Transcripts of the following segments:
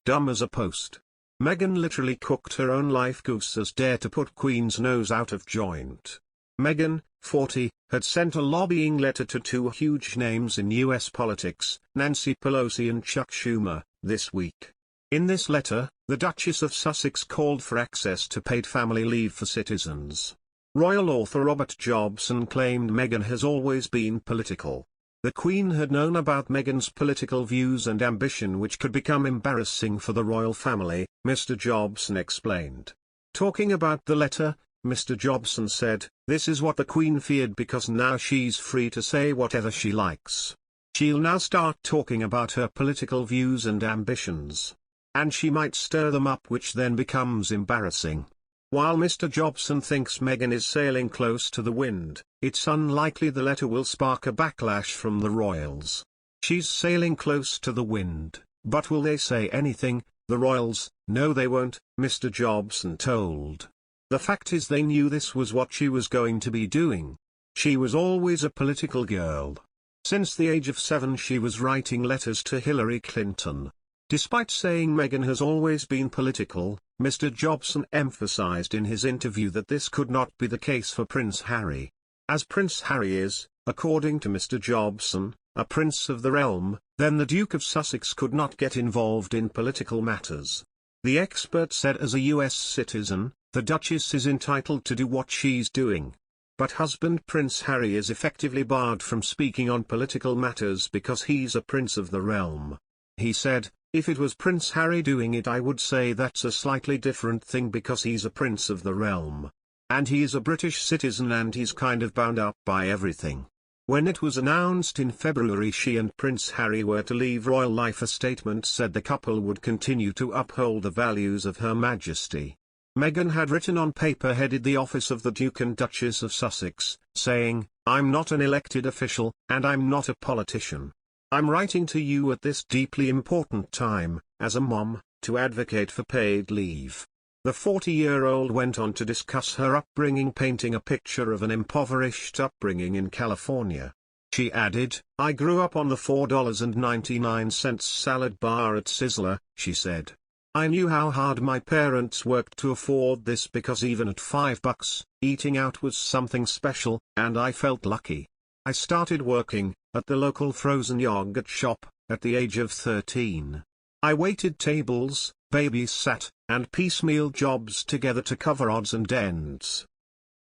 dumb as a post. Meghan literally cooked her own life. Goose has dared to put Queen's nose out of joint. Meghan, 40, had sent a lobbying letter to two huge names in U.S. politics, Nancy Pelosi and Chuck Schumer, this week. In this letter, the Duchess of Sussex called for access to paid family leave for citizens. Royal author Robert Jobson claimed Meghan has always been political. The Queen had known about Meghan's political views and ambition, which could become embarrassing for the royal family, Mr. Jobson explained. Talking about the letter, Mr. Jobson said, "This is what the Queen feared, because now she's free to say whatever she likes. She'll now start talking about her political views and ambitions. And she might stir them up, which then becomes embarrassing." While Mr. Jobson thinks Meghan is sailing close to the wind, it's unlikely the letter will spark a backlash from the royals. She's sailing close to the wind, but will they say anything, the royals? No, they won't, Mr. Jobson told. The fact is, they knew this was what she was going to be doing. She was always a political girl. Since the age of 7 she was writing letters to Hillary Clinton. Despite saying Meghan has always been political, Mr. Jobson emphasized in his interview that this could not be the case for Prince Harry. As Prince Harry is, according to Mr. Jobson, a prince of the realm, then the Duke of Sussex could not get involved in political matters. The expert said as a US citizen, the Duchess is entitled to do what she's doing. But husband Prince Harry is effectively barred from speaking on political matters because he's a prince of the realm. He said, "If it was Prince Harry doing it, I would say that's a slightly different thing because he's a prince of the realm. And he's a British citizen and he's kind of bound up by everything." When it was announced in February she and Prince Harry were to leave royal life, a statement said the couple would continue to uphold the values of Her Majesty. Meghan had written on paper headed the office of the Duke and Duchess of Sussex, saying, "I'm not an elected official, and I'm not a politician. I'm writing to you at this deeply important time, as a mom, to advocate for paid leave." The 40-year-old went on to discuss her upbringing, painting a picture of an impoverished upbringing in California. She added, "I grew up on the $4.99 salad bar at Sizzler," she said. "I knew how hard my parents worked to afford this because even at $5, eating out was something special, and I felt lucky. I started working at the local frozen yogurt shop at the age of 13. I waited tables, babysat, and piecemeal jobs together to cover odds and ends.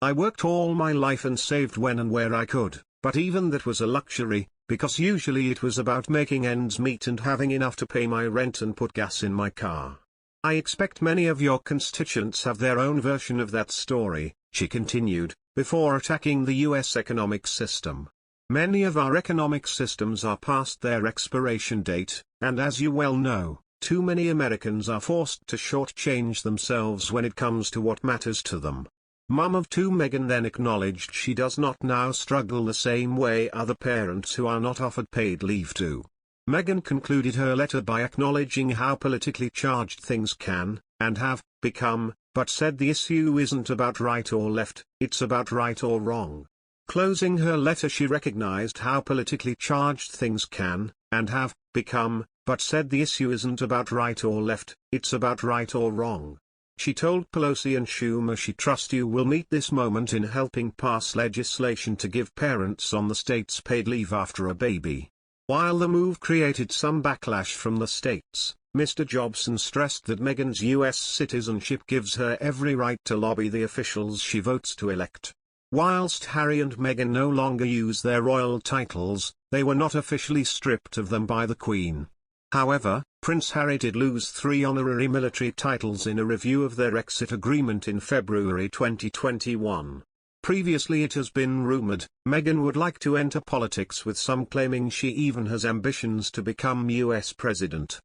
I worked all my life and saved when and where I could, but even that was a luxury, because usually it was about making ends meet and having enough to pay my rent and put gas in my car. I expect many of your constituents have their own version of that story," she continued, before attacking the US economic system. "Many of our economic systems are past their expiration date, and as you well know, too many Americans are forced to shortchange themselves when it comes to what matters to them." Mum of 2 Meghan then acknowledged she does not now struggle the same way other parents who are not offered paid leave do. Meghan concluded her letter by acknowledging how politically charged things can, and have, become, but said the issue isn't about right or left, it's about right or wrong. Closing her letter she recognized how politically charged things can, and have, become, but said the issue isn't about right or left, it's about right or wrong. She told Pelosi and Schumer she trusts you will meet this moment in helping pass legislation to give parents on the states paid leave after a baby. While the move created some backlash from the states, Mr. Jobson stressed that Meghan's US citizenship gives her every right to lobby the officials she votes to elect. Whilst Harry and Meghan no longer use their royal titles, they were not officially stripped of them by the Queen. However, Prince Harry did lose 3 honorary military titles in a review of their exit agreement in February 2021. Previously it has been rumored, Meghan would like to enter politics, with some claiming she even has ambitions to become US president.